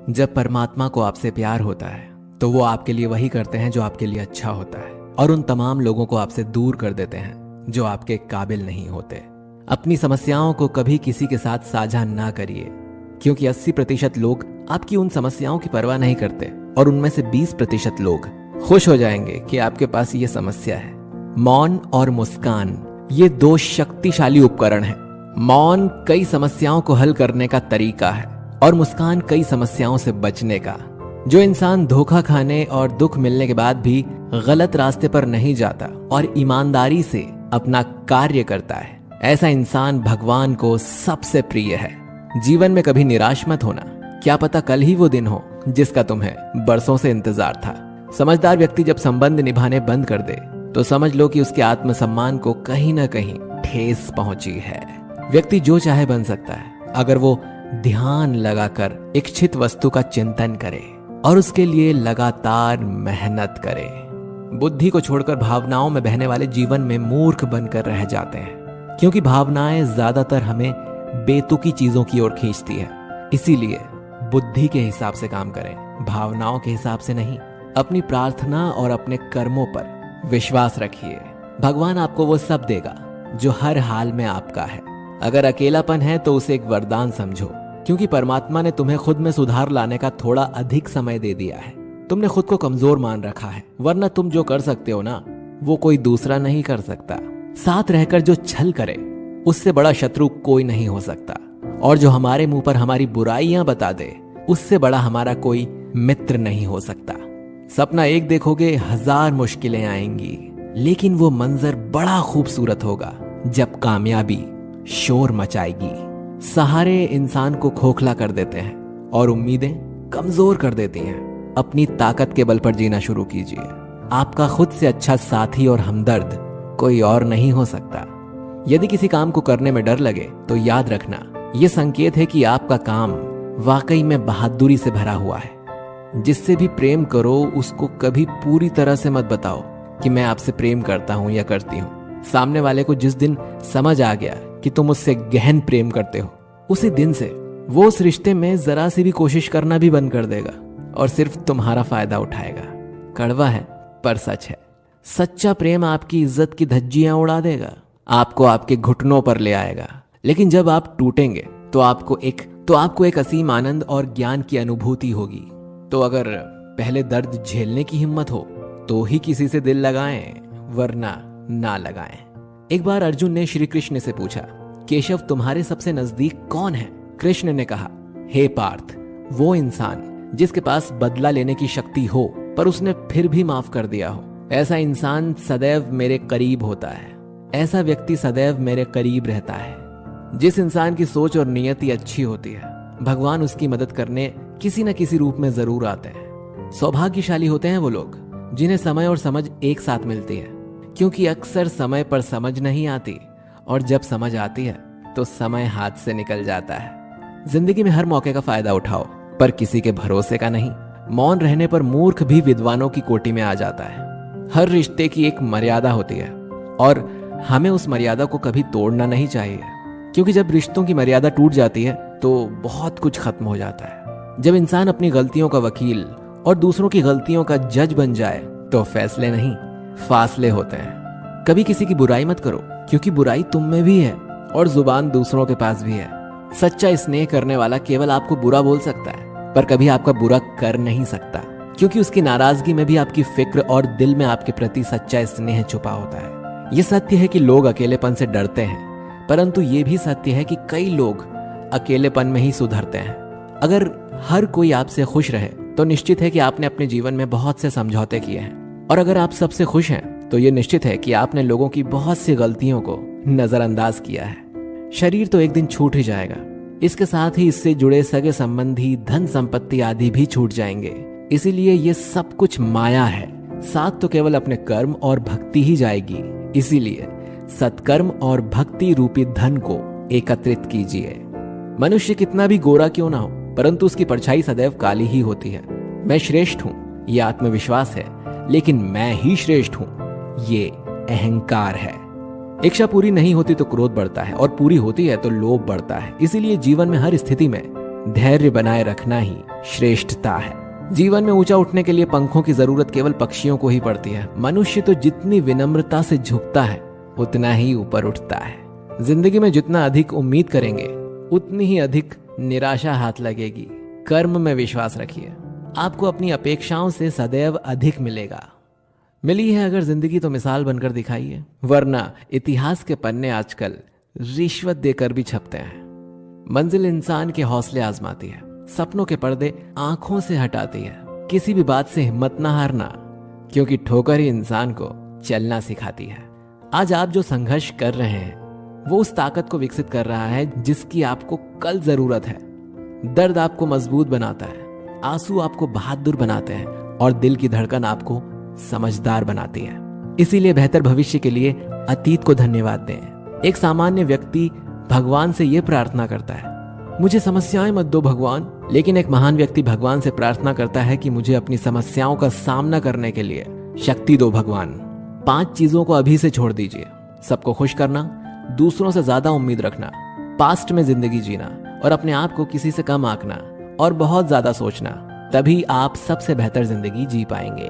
जब परमात्मा को आपसे प्यार होता है तो वो आपके लिए वही करते हैं जो आपके लिए अच्छा होता है, और उन तमाम लोगों को आपसे दूर कर देते हैं जो आपके काबिल नहीं होते। अपनी समस्याओं को कभी किसी के साथ साझा ना करिए, क्योंकि 80% लोग आपकी उन समस्याओं की परवाह नहीं करते और उनमें से 20% लोग खुश हो जाएंगे कि आपके पास ये समस्या है। मौन और मुस्कान ये दो शक्तिशाली उपकरण हैं। मौन कई समस्याओं को हल करने का तरीका है और मुस्कान कई समस्याओं से बचने का। जो इंसान धोखा खाने और दुख मिलने के बाद भी गलत रास्ते पर नहीं जाता और ईमानदारी से अपना कार्य करता है, ऐसा इंसान भगवान को सबसे प्रिय है। जीवन में कभी निराश मत होना, क्या पता कल ही वो दिन हो जिसका तुम्हें बरसों से इंतजार था। समझदार व्यक्ति जब संबंध निभाने बंद कर दे तो समझ लो कि उसके आत्मसम्मान को कहीं ना कहीं ठेस पहुंची है। व्यक्ति जो चाहे बन सकता है अगर वो ध्यान लगाकर इच्छित वस्तु का चिंतन करे और उसके लिए लगातार मेहनत करे। बुद्धि को छोड़कर भावनाओं में बहने वाले जीवन में मूर्ख बनकर रह जाते हैं, क्योंकि भावनाएं ज्यादातर हमें बेतुकी चीजों की ओर खींचती है। इसीलिए बुद्धि के हिसाब से काम करें, भावनाओं के हिसाब से नहीं। अपनी प्रार्थना और अपने कर्मों पर विश्वास रखिए। भगवान आपको वो सब देगा जो हर हाल में आपका है। अगर अकेलापन है तो उसे एक वरदान समझो, क्योंकि परमात्मा ने तुम्हें खुद में सुधार लाने का थोड़ा अधिक समय दे दिया है। तुमने खुद को कमजोर मान रखा है, वरना तुम जो कर सकते हो ना वो कोई दूसरा नहीं कर सकता। साथ रहकर जो छल करे उससे बड़ा शत्रु कोई नहीं हो सकता, और जो हमारे मुंह पर हमारी बुराइयां बता दे उससे बड़ा हमारा कोई मित्र नहीं हो सकता। सपना एक देखोगे, 1000 मुश्किलें आएंगी, लेकिन वो मंजर बड़ा खूबसूरत होगा जब कामयाबी शोर मचाएगी। सहारे इंसान को खोखला कर देते हैं और उम्मीदें कमजोर कर देती हैं। अपनी ताकत के बल पर जीना शुरू कीजिए। आपका खुद से अच्छा साथी और हमदर्द कोई और नहीं हो सकता। यदि किसी काम को करने में डर लगे तो याद रखना, यह संकेत है कि आपका काम वाकई में बहादुरी से भरा हुआ है। जिससे भी प्रेम करो उसको कभी पूरी तरह से मत बताओ कि मैं आपसे प्रेम करता हूं या करती हूं। सामने वाले को जिस दिन समझ आ गया कि तुम उससे गहन प्रेम करते हो, उसी दिन से वो उस रिश्ते में जरा सी भी कोशिश करना भी बंद कर देगा और सिर्फ तुम्हारा फायदा उठाएगा। कड़वा है पर सच है। सच्चा प्रेम आपकी इज्जत की धज्जियां उड़ा देगा, आपको आपके घुटनों पर ले आएगा। लेकिन जब आप टूटेंगे तो आपको एक असीम आनंद और ज्ञान की अनुभूति होगी। तो अगर पहले दर्द झेलने की हिम्मत हो तो ही किसी से दिल लगाएं, वरना ना लगाएं। एक बार अर्जुन ने श्री कृष्ण से पूछा, केशव तुम्हारे सबसे नजदीक कौन है? कृष्ण ने कहा, हे पार्थ, वो इंसान जिसके पास बदला लेने की शक्ति हो पर उसने फिर भी माफ कर दिया हो। ऐसा इंसान सदैव मेरे करीब होता है। ऐसा व्यक्ति सदैव मेरे करीब रहता है। जिस इंसान की सोच और नियति अच्छी होती है, भगवान उसकी मदद करने किसी न किसी रूप में जरूर आते हैं। सौभाग्यशाली होते हैं वो लोग जिन्हें समय और समझ एक साथ मिलती है, क्योंकि अक्सर समय पर समझ नहीं आती और जब समझ आती है तो समय हाथ से निकल जाता है। जिंदगी में हर मौके का फायदा उठाओ, पर किसी के भरोसे का नहीं। मौन रहने पर मूर्ख भी विद्वानों की कोटि में आ जाता है। हर रिश्ते की एक मर्यादा होती है और हमें उस मर्यादा को कभी तोड़ना नहीं चाहिए, क्योंकि जब रिश्तों की मर्यादा टूट जाती है तो बहुत कुछ खत्म हो जाता है। जब इंसान अपनी गलतियों का वकील और दूसरों की गलतियों का जज बन जाए तो फैसले नहीं, फासले होते हैं। कभी किसी की बुराई मत करो, क्योंकि बुराई तुम में भी है और जुबान दूसरों के पास भी है। सच्चा स्नेह करने वाला केवल आपको बुरा बोल सकता है, पर कभी आपका बुरा कर नहीं सकता, क्योंकि उसकी नाराजगी में भी आपकी फिक्र और दिल में आपके प्रति सच्चा स्नेह छुपा होता है। यह सत्य है कि लोग अकेलेपन से डरते हैं, परंतु यह भी सत्य है कि कई लोग अकेलेपन में ही सुधरते हैं। अगर हर कोई आपसे खुश रहे तो निश्चित है कि आपने अपने जीवन में बहुत से समझौते किए हैं, और अगर आप सबसे खुश हैं तो यह निश्चित है कि आपने लोगों की बहुत सी गलतियों को नजरअंदाज किया है। शरीर तो एक दिन छूट ही जाएगा, इसके साथ ही इससे जुड़े सगे संबंधी, धन संपत्ति आदि भी छूट जाएंगे। इसीलिए ये सब कुछ माया है, साथ तो केवल अपने कर्म और भक्ति ही जाएगी। इसीलिए सत्कर्म और भक्ति रूपी धन को एकत्रित कीजिए। मनुष्य कितना भी गोरा क्यों ना हो, परंतु उसकी परछाई सदैव काली ही होती है। मैं श्रेष्ठ हूं, यह आत्मविश्वास है, लेकिन मैं ही श्रेष्ठ हूं, ये अहंकार है। इच्छा पूरी नहीं होती तो क्रोध बढ़ता है, और पूरी होती है तो लोभ बढ़ता है। इसीलिए जीवन में हर स्थिति में धैर्य बनाए रखना ही श्रेष्ठता है। जीवन में ऊंचा उठने के लिए पंखों की जरूरत केवल पक्षियों को ही पड़ती है। मनुष्य तो जितनी विनम्रता से झुकता है उतना ही ऊपर उठता है। जिंदगी में जितना अधिक उम्मीद करेंगे उतनी ही अधिक निराशा हाथ लगेगी। कर्म में विश्वास रखिए, आपको अपनी अपेक्षाओं से सदैव अधिक मिलेगा। मिली है अगर जिंदगी तो मिसाल बनकर दिखाइए, वरना इतिहास के पन्ने आजकल रिश्वत देकर भी छपते हैं। मंजिल इंसान के हौसले आजमाती है, सपनों के पर्दे आंखों से हटाती है। किसी भी बात से हिम्मत ना हारना, क्योंकि ठोकर ही इंसान को चलना सिखाती है। आज आप जो संघर्ष कर रहे हैं वो उस ताकत को विकसित कर रहा है जिसकी आपको कल जरूरत है। दर्द आपको मजबूत बनाता है, आंसू आपको बहादुर बनाते हैं और दिल की धड़कन आपको समझदार बनाती है। इसीलिए बेहतर भविष्य के लिए अतीत को धन्यवाद दें। एक सामान्य व्यक्ति भगवान से यह प्रार्थना करता है, मुझे समस्याएं मत दो भगवान। लेकिन एक महान व्यक्ति भगवान से प्रार्थना करता है कि मुझे अपनी समस्याओं का सामना करने के लिए शक्ति दो भगवान। 5 चीजों को अभी से छोड़ दीजिए। सबको खुश करना, दूसरों से ज्यादा उम्मीद रखना, पास्ट में जिंदगी जीना और अपने आप को किसी से कम आंकना और बहुत ज्यादा सोचना। तभी आप सबसे बेहतर जिंदगी जी पाएंगे।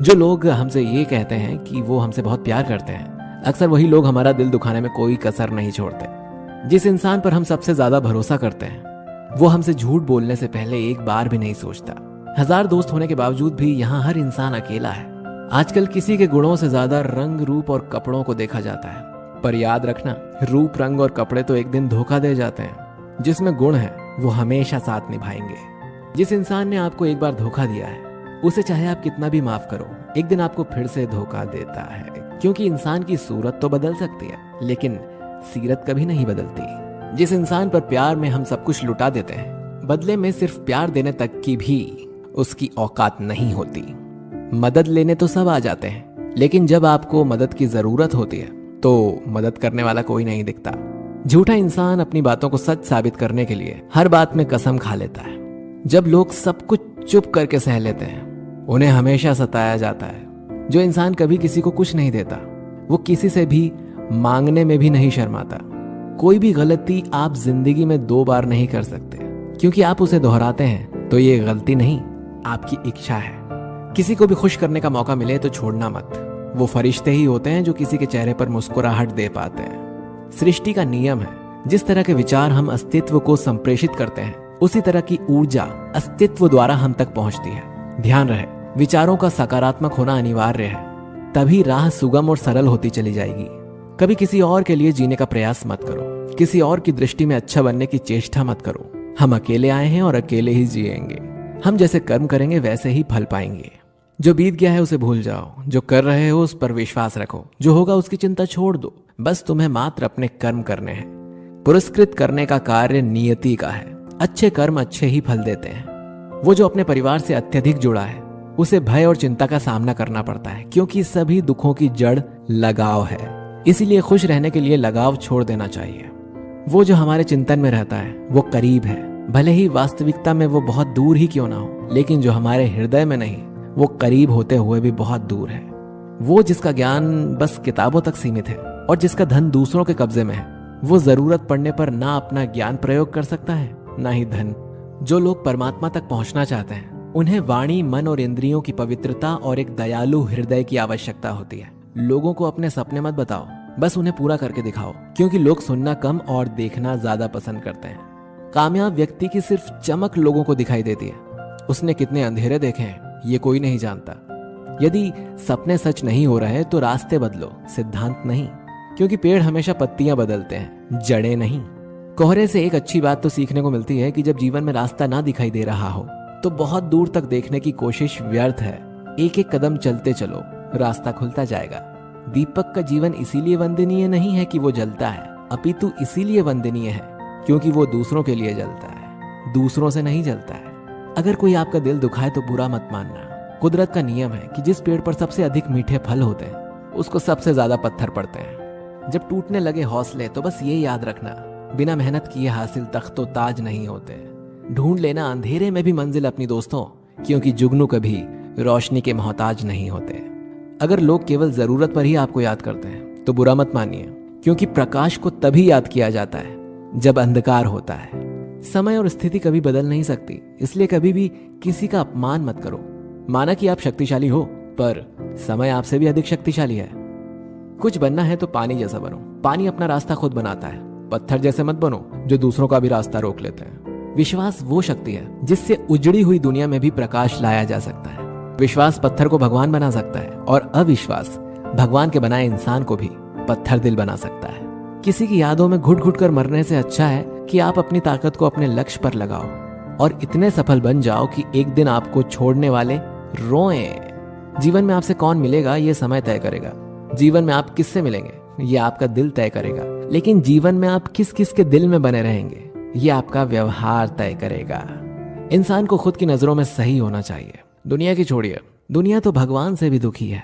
जो लोग हमसे ये कहते हैं कि वो हमसे बहुत प्यार करते हैं, अक्सर वही लोग हमारा दिल दुखाने में कोई कसर नहीं छोड़ते। जिस इंसान पर हम सबसे ज्यादा भरोसा करते हैं वो हमसे झूठ बोलने से पहले एक बार भी नहीं सोचता। 1000 दोस्त होने के बावजूद भी यहाँ हर इंसान अकेला है। आजकल किसी के गुणों से ज्यादा रंग, रूप और कपड़ों को देखा जाता है, पर याद रखना, रूप, रंग और कपड़े तो एक दिन धोखा दे जाते हैं। जिसमें गुण है वो हमेशा साथ निभाएंगे। जिस इंसान ने आपको एक बार धोखा दिया है उसे चाहे आप कितना भी माफ करो, एक दिन आपको फिर से धोखा देता है। क्योंकि इंसान की सूरत तो बदल सकती है लेकिन सीरत कभी नहीं बदलती। जिस इंसान पर प्यार में हम सब कुछ लुटा देते हैं, बदले में सिर्फ प्यार देने तक की भी उसकी औकात नहीं होती। मदद लेने तो सब आ जाते हैं, लेकिन जब आपको मदद की जरूरत होती है तो मदद करने वाला कोई नहीं दिखता। झूठा इंसान अपनी बातों को सच साबित करने के लिए हर बात में कसम खा लेता है। जब लोग सब कुछ चुप करके सह लेते हैं उन्हें हमेशा सताया जाता है। जो इंसान कभी किसी को कुछ नहीं देता वो किसी से भी मांगने में भी नहीं शर्माता। कोई भी गलती आप जिंदगी में 2 बार नहीं कर सकते, क्योंकि आप उसे दोहराते हैं तो ये गलती नहीं, आपकी इच्छा है। किसी को भी खुश करने का मौका मिले तो छोड़ना मत। वो फरिश्ते ही होते हैं जो किसी के चेहरे पर मुस्कुराहट दे पाते हैं। सृष्टि का नियम है, जिस तरह के विचार हम अस्तित्व को संप्रेषित करते हैं उसी तरह की ऊर्जा अस्तित्व द्वारा हम तक पहुंचती है। ध्यान रहे, विचारों का सकारात्मक होना अनिवार्य है, तभी राह सुगम और सरल होती चली जाएगी। कभी किसी और के लिए जीने का प्रयास मत करो, किसी और की दृष्टि में अच्छा बनने की चेष्टा मत करो। हम अकेले आए हैं और अकेले ही जिएंगे। हम जैसे कर्म करेंगे वैसे ही फल पाएंगे। जो बीत गया है उसे भूल जाओ, जो कर रहे हो उस पर विश्वास रखो, जो होगा उसकी चिंता छोड़ दो। बस तुम्हें मात्र अपने कर्म करने हैं। पुरस्कृत करने का कार्य नियति का है। अच्छे कर्म अच्छे ही फल देते हैं। वो जो अपने परिवार से अत्यधिक जुड़ा है उसे भय और चिंता का सामना करना पड़ता है, क्योंकि सभी दुखों की जड़ लगाव है। इसीलिए खुश रहने के लिए लगाव छोड़ देना चाहिए। वो जो हमारे चिंतन में रहता है वो करीब है, भले ही वास्तविकता में वो बहुत दूर ही क्यों ना हो, लेकिन जो हमारे हृदय में नहीं वो करीब होते हुए भी बहुत दूर है। वो जिसका ज्ञान बस किताबों तक सीमित है और जिसका धन दूसरों के कब्जे में है, वो जरूरत पड़ने पर ना अपना ज्ञान प्रयोग कर सकता है ना ही धन। जो लोग परमात्मा तक पहुंचना चाहते हैं उन्हें वाणी, मन और इंद्रियों की पवित्रता और एक दयालु हृदय की आवश्यकता होती है। लोगों को अपने सपने मत बताओ, बस उन्हें पूरा करके दिखाओ, क्योंकि लोग सुनना कम और देखना ज्यादा पसंद करते हैं। कामयाब व्यक्ति की सिर्फ चमक लोगों को दिखाई देती है, उसने कितने अंधेरे देखे हैं ये कोई नहीं जानता। यदि सपने सच नहीं हो रहे तो रास्ते बदलो, सिद्धांत नहीं, क्योंकि पेड़ हमेशा पत्तियां बदलते हैं, जड़ें नहीं। कोहरे से एक अच्छी बात तो सीखने को मिलती है कि जब जीवन में रास्ता ना दिखाई दे रहा हो तो बहुत दूर तक देखने की कोशिश व्यर्थ है। एक एक कदम चलते चलो, रास्ता खुलता जाएगा। दीपक का जीवन इसीलिए वंदनीय नहीं है कि वो जलता है, अपितु इसीलिए वंदनीय है क्योंकि वो दूसरों के लिए जलता है, दूसरों से नहीं जलता है। अगर कोई आपका दिल दुखाए तो बुरा मत मानना। कुदरत का नियम है कि जिस पेड़ पर सबसे अधिक मीठे फल होते हैं उसको सबसे ज्यादा पत्थर पड़ते हैं। जब टूटने लगे हौसले तो बस ये याद रखना, बिना मेहनत किए हासिल तख्तो ताज नहीं होते। ढूंढ लेना अंधेरे में भी मंजिल अपनी दोस्तों, क्योंकि जुगनू कभी रोशनी के मोहताज नहीं होते। अगर लोग केवल जरूरत पर ही आपको याद करते हैं तो बुरा मत मानिए, क्योंकि प्रकाश को तभी याद किया जाता है जब अंधकार होता है। समय और स्थिति कभी बदल नहीं सकती, इसलिए कभी भी किसी का अपमान मत करो। माना कि आप शक्तिशाली हो, पर समय आपसे भी अधिक शक्तिशाली है। कुछ बनना है तो पानी जैसा बनो। पानी अपना रास्ता खुद बनाता है। पत्थर जैसे मत बनो जो दूसरों का भी रास्ता रोक लेते हैं। विश्वास वो शक्ति है जिससे उजड़ी हुई दुनिया में भी प्रकाश लाया जा सकता है। विश्वास पत्थर को भगवान बना सकता है और अविश्वास भगवान के बनाए इंसान को भी पत्थर दिल बना सकता है। किसी की यादों में घुट घुट कर मरने से अच्छा है कि आप अपनी ताकत को अपने लक्ष्य पर लगाओ और इतने सफल बन जाओ कि एक दिन आपको छोड़ने वाले रोएं। जीवन में आपसे कौन मिलेगा ये समय तय करेगा। जीवन में आप किससे मिलेंगे ये आपका दिल तय करेगा। लेकिन जीवन में आप किस किस के दिल में बने रहेंगे ये आपका व्यवहार तय करेगा। इंसान को खुद की नजरों में सही होना चाहिए। दुनिया की छोड़िए, दुनिया तो भगवान से भी दुखी है।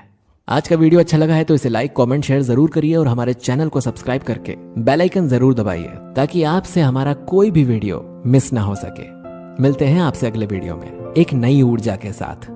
आज का वीडियो अच्छा लगा है तो इसे लाइक, कमेंट, शेयर जरूर करिए और हमारे चैनल को सब्सक्राइब करके बेल आइकन जरूर दबाइए ताकि आपसे हमारा कोई भी वीडियो मिस ना हो सके। मिलते हैं आपसे अगले वीडियो में एक नई ऊर्जा के साथ।